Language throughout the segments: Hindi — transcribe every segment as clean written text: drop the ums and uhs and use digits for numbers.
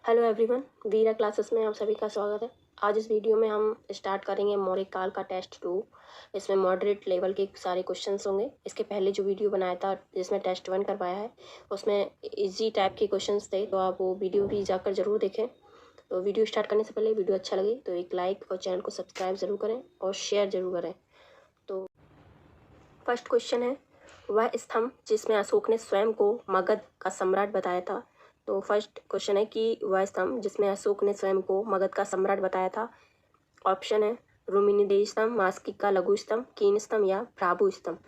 हेलो एवरीवन, वीरा क्लासेस में आप सभी का स्वागत है। आज इस वीडियो में हम स्टार्ट करेंगे मौर्य काल का टेस्ट 2। इसमें मॉडरेट लेवल के सारे क्वेश्चंस होंगे। इसके पहले जो वीडियो बनाया था जिसमें टेस्ट 1 करवाया है उसमें इजी टाइप के क्वेश्चंस थे, तो आप वो वीडियो भी जाकर ज़रूर देखें। तो वीडियो स्टार्ट करने से पहले वीडियो अच्छा लगे तो एक लाइक और चैनल को सब्सक्राइब ज़रूर करें और शेयर ज़रूर करें। तो फर्स्ट क्वेश्चन है, वह स्तंभ जिसमें अशोक ने स्वयं को मगध का सम्राट बताया था। तो फर्स्ट क्वेश्चन है कि वह स्तंभ जिसमें अशोक ने स्वयं को मगध का सम्राट बताया था। ऑप्शन है रुक्मिणीदेवी स्तंभ, मास्किका लघु स्तंभ, कीन स्तंभ या भ्राभु स्तंभ।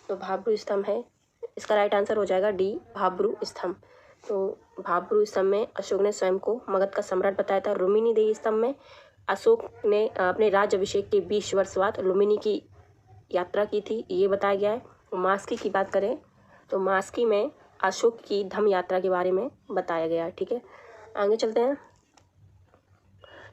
तो भ्राभु स्तंभ है, इसका राइट आंसर हो जाएगा डी, भ्राभु स्तंभ। तो भ्राभु स्तंभ में अशोक ने स्वयं को मगध का सम्राट बताया था। रुक्मिणीदेवी स्तंभ में अशोक ने अपने राज्य अभिषेक के 20 वर्ष बाद लुम्बिनी की यात्रा की थी, ये बताया गया है। मास्की की बात करें तो मास्की में अशोक की धम्म यात्रा के बारे में बताया गया है। ठीक है, आगे चलते हैं।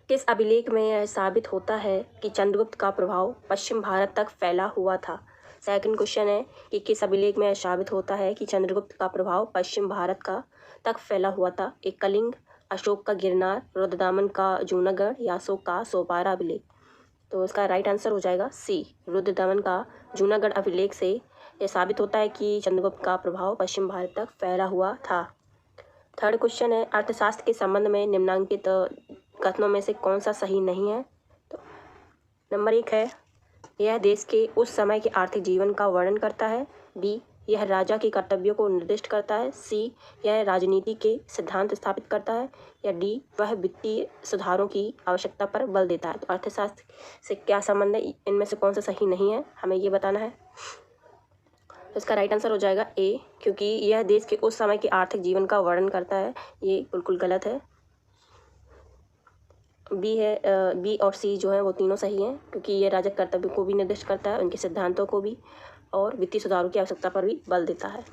किस अभिलेख में यह साबित होता है कि चंद्रगुप्त का प्रभाव पश्चिम भारत तक फैला हुआ था। सेकंड क्वेश्चन है कि किस अभिलेख में यह साबित होता है कि चंद्रगुप्त का प्रभाव पश्चिम भारत का तक फैला हुआ था। एक कलिंग, अशोक का गिरनार, रुद्रदामन का जूनागढ़ या अशोक का सोपारा अभिलेख। तो इसका राइट आंसर हो जाएगा सी, रुद्रदामन का जूनागढ़ अभिलेख से यह साबित होता है कि चंद्रगुप्त का प्रभाव पश्चिम भारत तक फैला हुआ था। थर्ड क्वेश्चन है, अर्थशास्त्र के संबंध में निम्नलिखित कथनों में से कौन सा सही नहीं है। तो नंबर 1 है, यह देश के उस समय के आर्थिक जीवन का वर्णन करता है। बी, यह राजा के कर्तव्यों को निर्दिष्ट करता है। सी, यह राजनीति के सिद्धांत स्थापित करता है। या डी, वह वित्तीय सुधारों की आवश्यकता पर बल देता है। तो अर्थशास्त्र से क्या संबंध है, इनमें से कौन सा सही नहीं है, हमें ये बताना है। तो इसका राइट आंसर हो जाएगा ए, क्योंकि यह देश के उस समय के आर्थिक जीवन का वर्णन करता है, ये बिल्कुल गलत है। बी है, बी और सी जो है वो तीनों सही हैं, क्योंकि ये राजक कर्तव्य को भी निर्दिष्ट करता है, उनके सिद्धांतों को भी, और वित्तीय सुधारों की आवश्यकता पर भी बल देता है।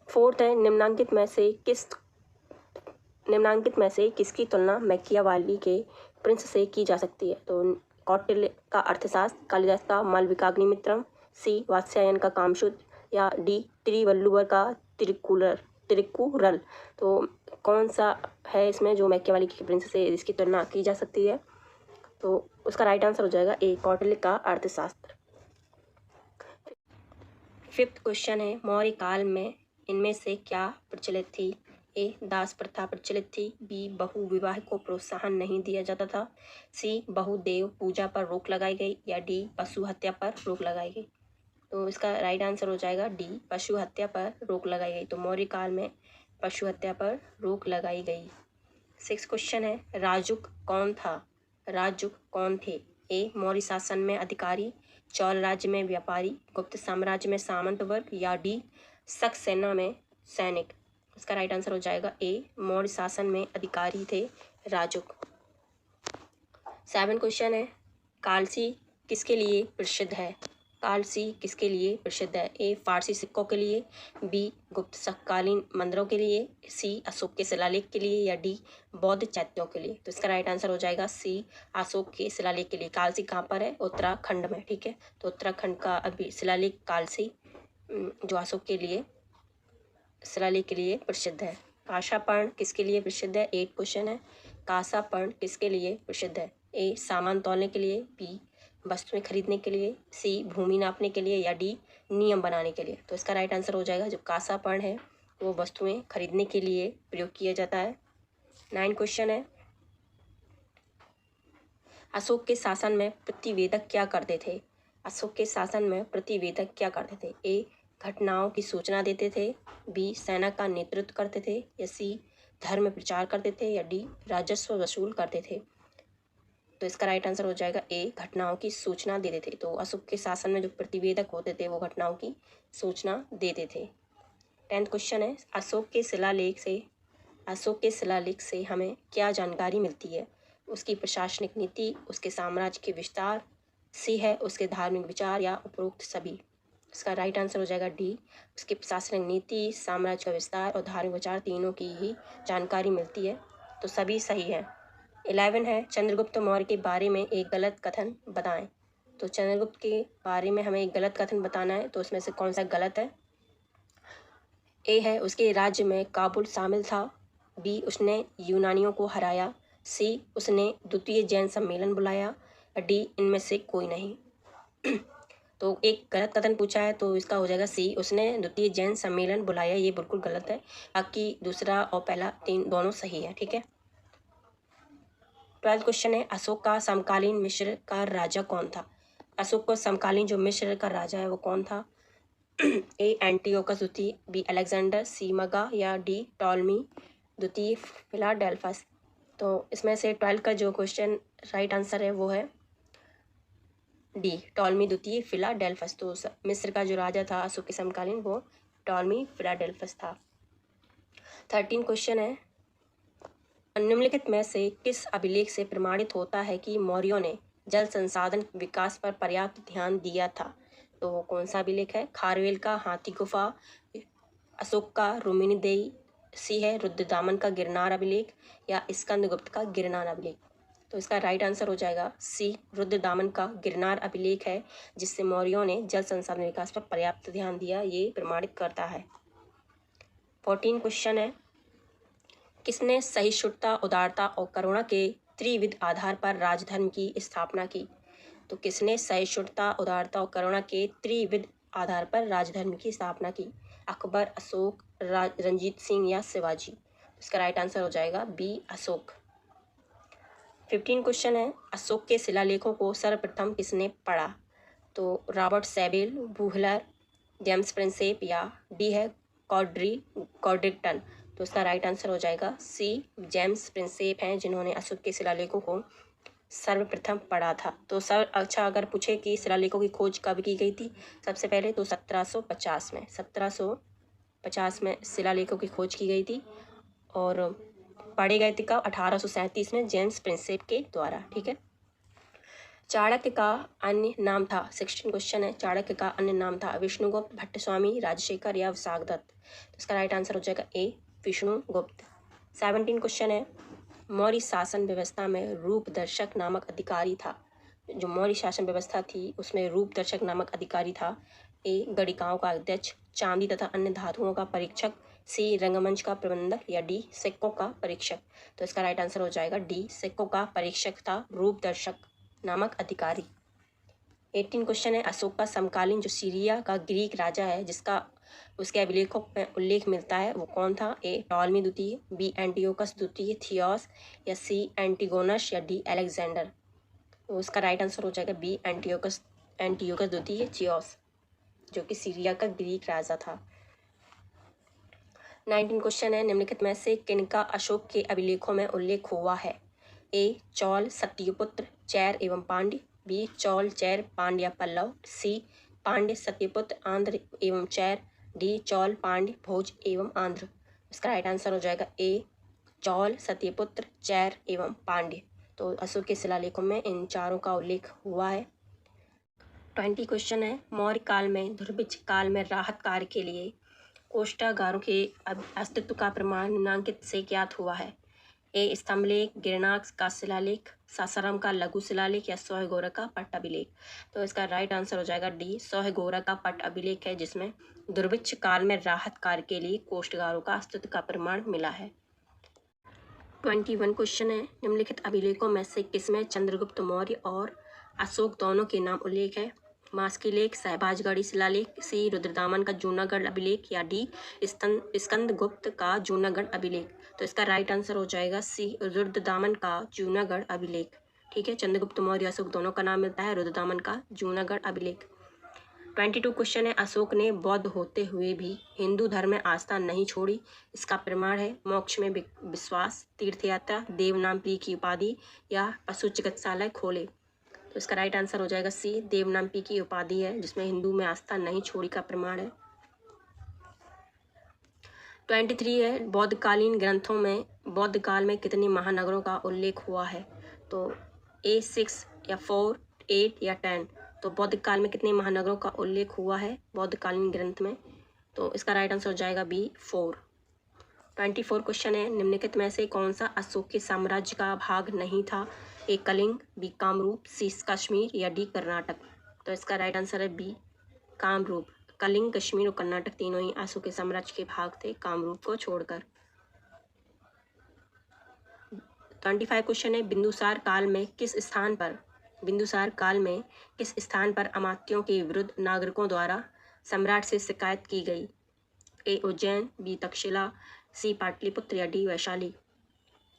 फोर्थ है, निम्नांकित में से किसकी तुलना मैकियावेली के प्रिंस से की जा सकती है। तो कौटिल्य का अर्थशास्त्र, कालिदास का मालविकाग्निमित्रम, सी वात्स्यायन का कामसूत्र या डी तिरुवल्लुवर का तिरुकुरल। तो कौन सा है इसमें जो मैकियावेली के प्रिंस से इसकी तुलना की जा सकती है। तो उसका राइट आंसर हो जाएगा ए, कौटिल्य का अर्थशास्त्र। फिफ्थ क्वेश्चन है, मौर्य काल में इनमें से क्या प्रचलित थी। ए, दास प्रथा प्रचलित थी। बी, बहु विवाह को प्रोत्साहन नहीं दिया जाता था। सी, बहुदेव पूजा पर रोक लगाई गई। या डी, पशु हत्या पर रोक लगाई गई। तो इसका राइट आंसर हो जाएगा डी, पशु हत्या पर रोक लगाई गई। तो मौर्य काल में पशु हत्या पर रोक लगाई गई। सिक्स क्वेश्चन है, राजुक कौन था। राजुक कौन थे। ए, मौर्य शासन में अधिकारी, चौल राज्य में व्यापारी, गुप्त साम्राज्य में सामंत वर्ग, या डी, शक सेना में सैनिक। इसका राइट आंसर हो जाएगा ए, मौर्य शासन में अधिकारी थे राजुक। 7 क्वेश्चन है, कालसी किसके लिए प्रसिद्ध है। कालसी किसके लिए प्रसिद्ध है। ए, फारसी सिक्कों के लिए। बी, गुप्त शककालीन मंदिरों के लिए। सी, अशोक के शिलालेख के लिए। या डी, बौद्ध चैत्यों के लिए। तो इसका राइट आंसर हो जाएगा सी, अशोक के शिलालेख के लिए। कालसी कहाँ पर है, उत्तराखंड में। ठीक है, तो उत्तराखंड का अभी शिलालेख कालसी जो अशोक के लिए शिलालेख के लिए प्रसिद्ध है। कांसापर्ण किसके लिए प्रसिद्ध है। 8 क्वेश्चन है, कांसापर्ण किसके लिए प्रसिद्ध है। ए, सामान तौलने के लिए। बी, वस्तुएं खरीदने के लिए। सी, भूमि नापने के लिए। या डी, नियम बनाने के लिए। तो इसका राइट आंसर हो जाएगा जो कांसापर्ण है वो वस्तुएं खरीदने के लिए प्रयोग किया जाता है। 9 क्वेश्चन है, अशोक के शासन में प्रतिवेदक क्या करते थे। अशोक के शासन में प्रतिवेदक क्या करते थे। ए, घटनाओं की सूचना देते थे। बी, सेना का नेतृत्व करते थे। या सी, धर्म प्रचार करते थे। या डी, राजस्व वसूल करते थे। तो इसका राइट आंसर हो जाएगा ए, घटनाओं की सूचना देते थे। तो अशोक के शासन में जो प्रतिवेदक होते थे वो घटनाओं की सूचना देते थे। 10th क्वेश्चन है, अशोक के शिलालेख से हमें क्या जानकारी मिलती है। उसकी प्रशासनिक नीति, उसके साम्राज्य के विस्तार, सी है उसके धार्मिक विचार, या उपरोक्त सभी। इसका राइट आंसर हो जाएगा डी, उसकी प्रशासनिक नीति, साम्राज्य का विस्तार और धार्मिक विचार तीनों की ही जानकारी मिलती है। तो सभी सही है। 11 है, चंद्रगुप्त मौर्य के बारे में एक गलत कथन बताएं। तो चंद्रगुप्त के बारे में हमें एक गलत कथन बताना है, तो उसमें से कौन सा गलत है। ए है उसके राज्य में काबुल शामिल था, बी उसने यूनानियों को हराया, सी उसने द्वितीय जैन सम्मेलन बुलाया, डी इनमें से कोई नहीं। तो एक गलत कथन पूछा है तो इसका हो जाएगा सी उसने द्वितीय जैन सम्मेलन बुलाया, ये बिल्कुल गलत है। बाकी दूसरा और पहला तीन दोनों सही है, ठीक है। 12th क्वेश्चन है अशोक का समकालीन मिस्र का राजा कौन था। अशोक का समकालीन जो मिस्र का राजा है वो कौन था। ए एंटियोकस द्वितीय, बी अलेक्जेंडर, सी मगा या डी टॉलमी द्वितीय फिलाडेल्फस। तो इसमें से 12 का जो क्वेश्चन राइट आंसर है वो है डी टॉलमी द्वितीय फिलाडेल्फस। तो मिस्र का जो राजा था अशोक के समकालीन वो टॉलमी फिलाडेल्फस था। 13 क्वेश्चन है निम्नलिखित में से किस अभिलेख से प्रमाणित होता है कि मौर्यों ने जल संसाधन विकास पर पर्याप्त ध्यान दिया था। तो वो कौन सा अभिलेख है। खारवेल का हाथी गुफा, अशोक का रुक्मिणीदेही, सी है रुद्रदामन का गिरनार अभिलेख या स्कंदगुप्त का गिरनार अभिलेख। तो इसका राइट आंसर हो जाएगा सी रुद्रदामन का गिरनार अभिलेख है, जिससे मौर्यों ने जल संसाधन विकास पर पर्याप्त ध्यान दिया, ये प्रमाणित करता है। 14 क्वेश्चन है किसने सहिष्णुता, उदारता और करुणा के त्रिविध आधार पर राजधर्म की स्थापना की। तो किसने सहिष्णुता, उदारता और करुणा के त्रिविध आधार पर राजधर्म की स्थापना की। अकबर, अशोक, रंजीत सिंह या शिवाजी। इसका राइट आंसर हो जाएगा बी अशोक। 15 क्वेश्चन है अशोक के शिलालेखों को सर्वप्रथम किसने पढ़ा। तो Robert swivel, Buhler, James Prinsep या डी है कॉड्रिक्टन। तो इसका राइट आंसर हो जाएगा सी जेम्स प्रिंसेप हैं जिन्होंने अशोक के शिलालेखों को सर्वप्रथम पढ़ा था। तो अगर पूछे कि शिलालेखों की खोज कब की गई थी सबसे पहले तो 1750 में 1750 में शिलालेखों की खोज की गई थी और पढ़े गए थे कब 1837 में जेम्स प्रिंसेप के द्वारा, ठीक है। चाणक्य का अन्य नाम था। 16 क्वेश्चन है चाणक्य का अन्य नाम था विष्णुगुप्त, भट्टस्वामी, राजशेखर या विशाखदत्त। तो इसका राइट आंसर हो जाएगा ए विष्णुगुप्त। 17 क्वेश्चन है मौर्य शासन व्यवस्था में रूपदर्शक नामक अधिकारी था। जो मौर्य शासन व्यवस्था थी उसमें रूपदर्शक नामक अधिकारी था। ए गणिकाओं का अध्यक्ष, चांदी तथा अन्य धातुओं का परीक्षक, सी रंगमंच का प्रबंधक या डी सिक्कों का परीक्षक। तो इसका राइट आंसर हो जाएगा डी सिक्कों का परीक्षक था रूपदर्शक नामक अधिकारी। 18 क्वेश्चन है अशोक का समकालीन जो सीरिया का ग्रीक राजा है जिसका उसके अभिलेखों में उल्लेख मिलता है वो कौन था। ए टॉलमी द्वितीय, बी एंटियोकस द्वितीय थियोस या सी एंटिगोनस या डी अलेक्जेंडर। तो उसका राइट आंसर हो जाएगा बी एंटियोकस द्वितीय थियोस जो कि सीरिया का ग्रीक राजा था। 19 क्वेश्चन है निम्नलिखित में से किनका अशोक के अभिलेखों में उल्लेख हुआ है। ए चौल, सत्यपुत्र, चैर एवं पांड्य, बी चौल, चैर, पांड्य, पल्लव, सी पांड्य, सत्यपुत्र, आंध्र एवं चैर, डी चौल, पांड्य, भोज एवं आंध्र। इसका राइट आंसर हो जाएगा ए चौल, सत्यपुत्र, चैर एवं पांड्य। तो अशोक के शिलालेखों में इन चारों का उल्लेख हुआ है। 20 क्वेश्चन है मौर्य काल में दुर्भिक्ष काल में राहत कार्य के लिए कोष्ठागारों के अस्तित्व का प्रमाण निम्नलिखित से ज्ञात हुआ है। ए स्तंभलेख, गिरनार का शिलालेख, सासाराम का लघु शिलालेख या सोहगोरा का पट अभिलेख। तो इसका राइट आंसर हो जाएगा डी सोहगोरा का पट अभिलेख है जिसमें दुर्भिक्ष काल में राहत कार्य के लिए कोष्ठगारों का अस्तित्व का प्रमाण मिला है। 21 क्वेश्चन है निम्नलिखित अभिलेखों में से किसमें चंद्रगुप्त मौर्य और अशोक दोनों के नाम उल्लेख है। मास्किलेख, सहबाजगढ़ी शिलालेख, सी रुद्रदामन का जूनागढ़ अभिलेख या डी स्कंदगुप्त का जूनागढ़ अभिलेख। तो इसका राइट आंसर हो जाएगा सी रुद्रदामन का जूनागढ़ अभिलेख, ठीक है। चंद्रगुप्त मौर्य अशोक दोनों का नाम मिलता है, रुद्रदामन का जूनागढ़ अभिलेख। 22 क्वेश्चन है अशोक ने बौद्ध होते हुए भी हिंदू धर्म में आस्था नहीं छोड़ी, इसका प्रमाण है मोक्ष में विश्वास, तीर्थयात्रा, देवनामपी की उपाधि या पशु चिकित्सालय खोले। तो इसका राइट आंसर हो जाएगा सी देवनामपी की उपाधि है जिसमें हिंदू में आस्था नहीं छोड़ी का प्रमाण है। 23 है बौद्धकालीन ग्रंथों में बौद्ध काल में कितने महानगरों का उल्लेख हुआ है। तो ए 6 या 4, 8 या 10। तो बौद्ध काल में कितने महानगरों का उल्लेख हुआ है बौद्धकालीन ग्रंथ में। तो इसका राइट आंसर हो जाएगा बी 4। 24 क्वेश्चन है निम्नलिखित में से कौन सा अशोक के साम्राज्य का भाग नहीं था। ए कलिंग, बी कामरूप, सी कश्मीर या डी कर्नाटक। तो इसका राइट आंसर है बी कामरूप। कलिंग, कश्मीर और कर्नाटक तीनों ही अशोक के साम्राज्य के भाग थे, कामरूप को छोड़कर। 25 क्वेश्चन है, बिंदुसार काल में किस स्थान पर अमात्यों के विरुद्ध नागरिकों द्वारा सम्राट से शिकायत की गई? ए उज्जैन, बी तक्षशिला, सी पाटलिपुत्र या डी वैशाली?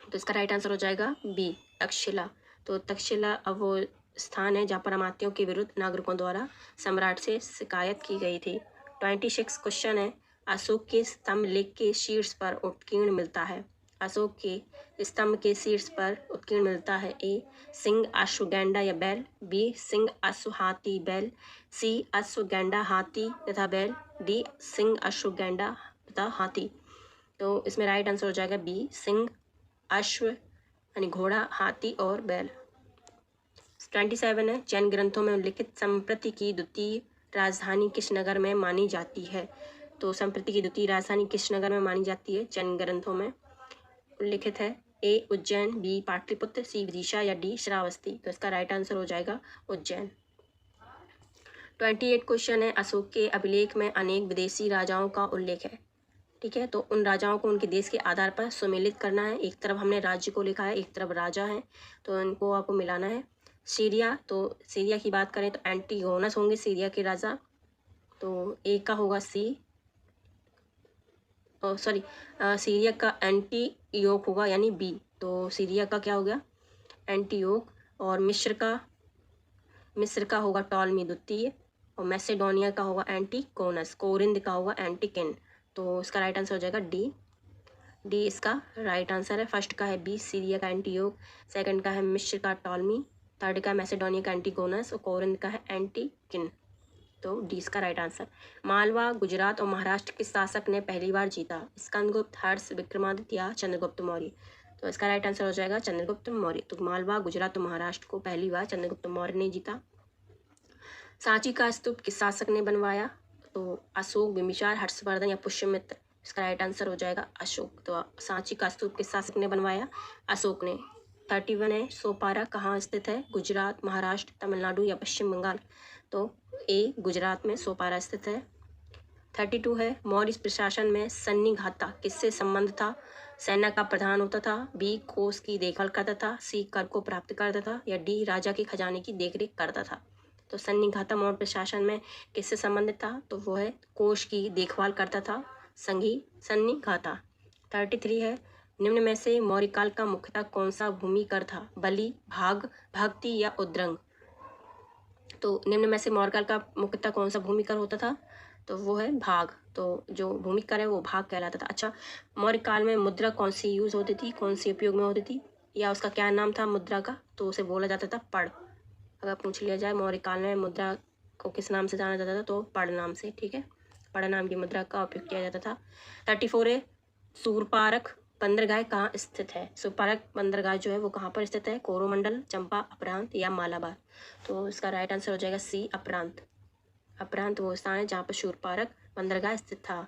तो इसका राइट आंसर हो जाएगा बी तक्षशिला। तो तक्षशिला अब वो स्थान है जहाँ पर अमात्यों के विरुद्ध नागरिकों द्वारा सम्राट से शिकायत की गई थी। 26 क्वेश्चन है, अशोक के स्तंभ लेख के शीर्ष पर उत्कीर्ण मिलता है? अशोक के स्तंभ के शीर्ष पर उत्कीर्ण मिलता है? ए सिंह, अश्व, गैंडा या बैल, बी सिंह, अश्व, हाथी, बैल, सी अश्व, गैंडा, हाथी तथा बैल, डी सिंह, अश्व, गैंडा तथा हाथी? तो इसमें राइट आंसर हो जाएगा बी सिंह, अश्व यानी घोड़ा, हाथी और बैल। 27 है, जैन ग्रंथों में उल्लिखित संप्रति की द्वितीय राजधानी किस नगर में मानी जाती है? तो संप्रति की द्वितीय राजधानी किस नगर में मानी जाती है? जैन ग्रंथों में उल्लिखित है? ए उज्जैन, बी पाटलिपुत्र, सी विदिशा या डी श्रावस्ती? तो इसका राइट आंसर हो जाएगा उज्जैन। 28 क्वेश्चन है, अशोक के अभिलेख में अनेक विदेशी राजाओं का उल्लेख है, ठीक है। तो उन राजाओं को उनके देश के आधार पर सुमेलित करना है। एक तरफ हमने राज्य को लिखा है, एक तरफ राजा है, तो इनको आपको मिलाना है। सीरिया, तो सीरिया की बात करें तो एंटीगोनस होंगे सीरिया के राजा, तो ए का होगा सी, सीरिया का एंटीयोक होगा यानी बी, तो सीरिया का क्या हो गया? एंटीयोक। और मिस्र का होगा टॉलमी द्वितीय, और मैसेडोनिया का होगा एंटीकोनस, कोरिंद का होगा एंटीकिन। तो इसका राइट आंसर हो जाएगा डी इसका राइट आंसर है। फर्स्ट का है बी सीरिया का एंटीयोक, सेकंड का है मिस्र का टॉलमी, थर्ड का है मैसेडोनिया का एंटीगोनस और कोरिंथ का है एंटीकिन। तो डी इसका राइट आंसर। मालवा, गुजरात और महाराष्ट्र किस शासक ने पहली बार जीता? स्कंदगुप्त, हर्ष, विक्रमादित्य या चंद्रगुप्त मौर्य? तो इसका राइट आंसर हो जाएगा चंद्रगुप्त मौर्य। तो मालवा, गुजरात और महाराष्ट्र को पहली बार चंद्रगुप्त मौर्य ने जीता। सांची का स्तूप किस शासक ने बनवाया? तो अशोक, बिंबिसार, हर्षवर्धन या पुष्यमित्र? इसका राइट आंसर हो जाएगा अशोक। तो सांची का स्तूप किस शासक ने बनवाया? अशोक ने। 31 है, सोपारा कहाँ स्थित है? गुजरात, महाराष्ट्र, तमिलनाडु या पश्चिम बंगाल? तो ए गुजरात में सोपारा स्थित है। 32 है, मौर्य प्रशासन में सन्निघाता किससे संबंध था? सेना का प्रधान होता था, बी कोष की देखभाल करता था, सी कर को प्राप्त करता था या डी राजा के खजाने की देखरेख करता था? तो सन्निघाता मौर्य प्रशासन में किससे संबंधित था? तो वो है कोष की देखभाल करता था, सन्निघाता। 33 है, निम्न में से मौर्य काल का मुख्यतः कौन सा भूमि कर था? बलि, भाग, भक्ति या उद्रंग? तो निम्न में से मौर्य काल का मुख्यतः कौन सा भूमि कर होता था? तो वो है भाग। तो जो भूमि कर है वो भाग कहलाता था। अच्छा, मौर्य काल में मुद्रा कौन सी यूज होती थी, कौन सी उपयोग में होती थी, या उसका क्या नाम था मुद्रा का? तो उसे बोला जाता था पढ़। अगर पूछ लिया जाए मौर्य काल में मुद्रा को किस नाम से जाना जाता था, तो पढ़ नाम से, ठीक है। पढ़ नाम की मुद्रा का उपयोग किया जाता था। 34 है, सूरपारक बंदरगाह कहाँ स्थित है? सूरपारक बंदरगाह जो है वो कहाँ पर स्थित है? कोरोमंडल, चंपा, अपरांत या मालाबार? तो इसका राइट आंसर हो जाएगा सी अपरांत। अपरांत वो स्थान है जहाँ पर सूरपारक बंदरगाह स्थित था।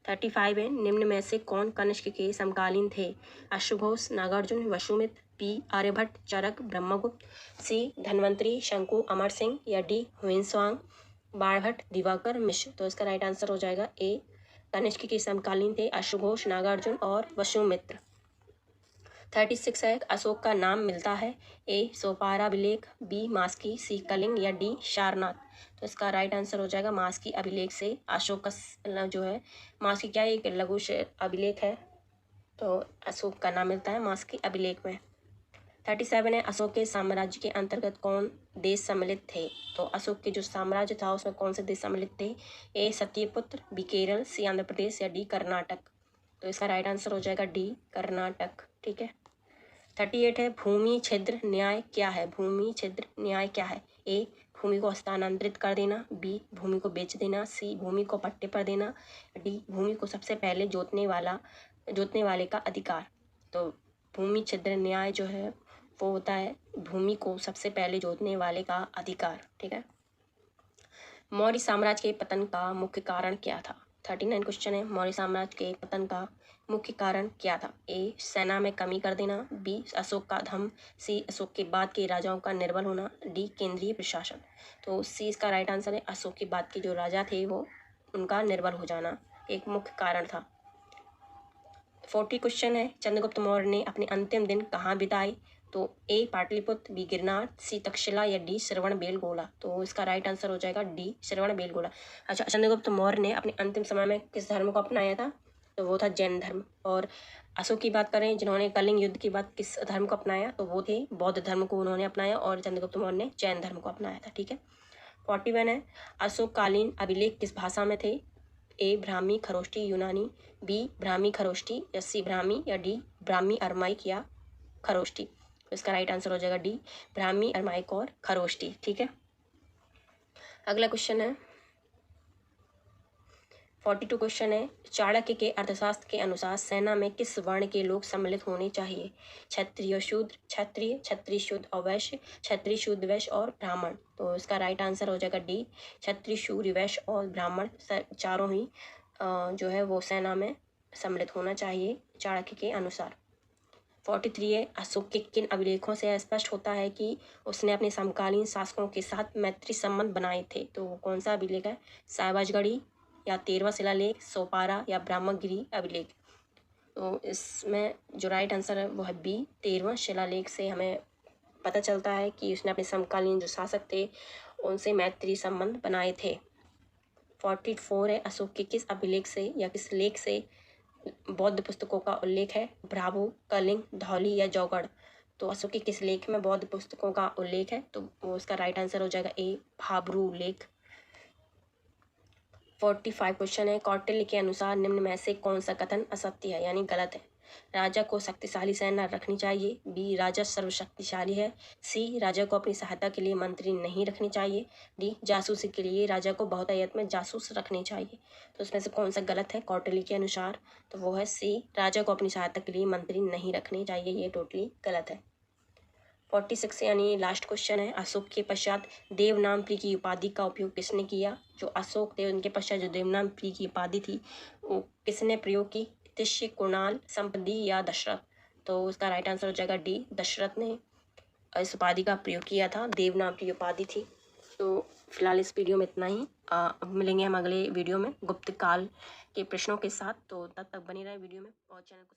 35 है, निम्न में से कौन कनिष्क के समकालीन थे? अश्वघोष, नागार्जुन, वसुमित्र, बी आर्यभट्ट, चरक, ब्रह्मगुप्त, सी धन्वंतरी, शंकु, अमर सिंह या डी हुइनसांग, बाणभट्ट, दिवाकर, मिश्र? तो इसका राइट आंसर हो जाएगा ए, कनिष्क के समकालीन थे अश्वघोष, नागार्जुन और वसुमित्र। 36 है, अशोक का नाम मिलता है? ए सोपारा अभिलेख, बी मास्की, सी कलिंग या डी सारनाथ? तो इसका राइट आंसर हो जाएगा मास्की अभिलेख से अशोक का जो है, मास्की क्या है, एक लघु अभिलेख है, तो अशोक का नाम मिलता है मास्की अभिलेख में। 37 है, अशोक के साम्राज्य के अंतर्गत कौन देश सम्मिलित थे? तो अशोक के जो साम्राज्य था उसमें कौन से देश सम्मिलित थे? ए सत्यपुत्र, बी केरल, सी आंध्र प्रदेश या डी कर्नाटक? तो इसका राइट आंसर हो जाएगा डी कर्नाटक, ठीक है। 38 है, भूमि छिद्र न्याय क्या है? भूमि छिद्र न्याय क्या है? ए भूमि को हस्तांतरित कर देना, बी भूमि को बेच देना, सी भूमि को पट्टे पर देना, डी भूमि को सबसे पहले जोतने वाले का अधिकार? तो भूमि छिद्र न्याय जो है वो होता है भूमि को सबसे पहले जोतने वाले का अधिकार, ठीक है। मौर्य साम्राज्य के पतन का मुख्य कारण क्या था? 39 क्वेश्चन है, मौर्य साम्राज्य के पतन का मुख्य कारण क्या था? ए सेना में कमी कर देना, बी अशोक का धर्म, सी अशोक के बाद के राजाओं का निर्बल होना, डी केंद्रीय प्रशासन? तो सी इसका राइट आंसर है, अशोक के बाद के जो राजा थे वो उनका निर्बल हो जाना एक मुख्य कारण था। 40 क्वेश्चन है, चंद्रगुप्त मौर्य ने अपने अंतिम दिन कहाँ बिताए? तो ए पाटलिपुत्र, बी गिरनार, सी तक्षशिला या डी श्रवणबेलगोला। तो इसका राइट आंसर हो जाएगा डी श्रवणबेलगोला। अच्छा, चंद्रगुप्त मौर्य ने अपने अंतिम समय में किस धर्म को अपनाया था? तो वो था जैन धर्म। और अशोक की बात करें जिन्होंने कलिंग युद्ध के बाद किस धर्म को अपनाया? तो वो थे बौद्ध धर्म को उन्होंने अपनाया, और चंद्रगुप्त मौर्य ने जैन धर्म को अपनाया था। ठीक है। 41 है, अशोककालीन अभिलेख किस भाषा में थे? ए ब्राह्मी, खरोष्टी, यूनानी, बी ब्राह्मी खरोष्टी या सी ब्राह्मी या डी ब्राह्मी अरमाइक या खरोष्टी। तो इसका राइट आंसर हो जाएगा डी ब्राह्मी अरमाइक और खरोष्टी। ठीक है। अगला क्वेश्चन है 42 क्वेश्चन है, चाणक्य के अर्थशास्त्र के अनुसार सेना में किस वर्ण के लोग सम्मिलित होने चाहिए? क्षत्रिय शूद्र, क्षत्रिय, क्षत्रिय शूद्र और वैश्य, क्षत्रिय शूद्र वैश्य और ब्राह्मण। तो इसका राइट आंसर हो जाएगा डी क्षत्रिय शूद्र वैश्य और ब्राह्मण चारों ही जो है वो सेना में सम्मिलित होना चाहिए चाणक्य के अनुसार। 43 है, अशोक के किन अभिलेखों से स्पष्ट होता है कि उसने अपने समकालीन शासकों के साथ मैत्री संबंध बनाए थे? तो कौन सा अभिलेख है? सायवाजगढ़ी या 13वां शिलालेख, सोपारा या ब्रह्मगिरी अभिलेख। तो इसमें जो राइट आंसर है वो है बी 13वां शिलालेख से हमें पता चलता है कि उसने अपने समकालीन जो शासक थे उनसे मैत्री संबंध बनाए थे। 44 है, अशोक के किस अभिलेख से या किस लेख से बौद्ध पुस्तकों का उल्लेख है? भ्रावु, कलिंग, धौली या जौगढ़। तो अशोक के किस लेख में बौद्ध पुस्तकों का उल्लेख है? तो वो उसका राइट आंसर हो जाएगा ए भाब्रू लेख। 45 क्वेश्चन है, कौटिल्य के अनुसार निम्न में से कौन सा कथन असत्य है यानी गलत है? राजा को शक्तिशाली सेना रखनी चाहिए, बी राजा सर्वशक्तिशाली है, सी राजा को अपनी सहायता के लिए मंत्री नहीं रखनी चाहिए, डी जासूसी के लिए राजा को बहुतायत में जासूस रखने चाहिए। तो इसमें से कौन सा गलत है कौटिल्य के अनुसार? तो वो है सी राजा को अपनी सहायता के लिए मंत्री नहीं रखने चाहिए, ये टोटली गलत है। 46 यानी लास्ट क्वेश्चन है, अशोक के पश्चात देवनामप्री की उपाधि का उपयोग किसने किया? जो अशोक थे उनके पश्चात जो देवनामप्री की उपाधि थी वो किसने प्रयोग की? तिष्य, कुणाल, संपदी या दशरथ। तो उसका राइट आंसर हो जाएगा डी दशरथ ने इस उपाधि का प्रयोग किया था, देवनामप्री उपाधि थी। तो फिलहाल इस वीडियो में इतना ही। अब मिलेंगे हम अगले वीडियो में गुप्त काल के प्रश्नों के साथ। तो तब तक बनी रहे वीडियो में और चैनल को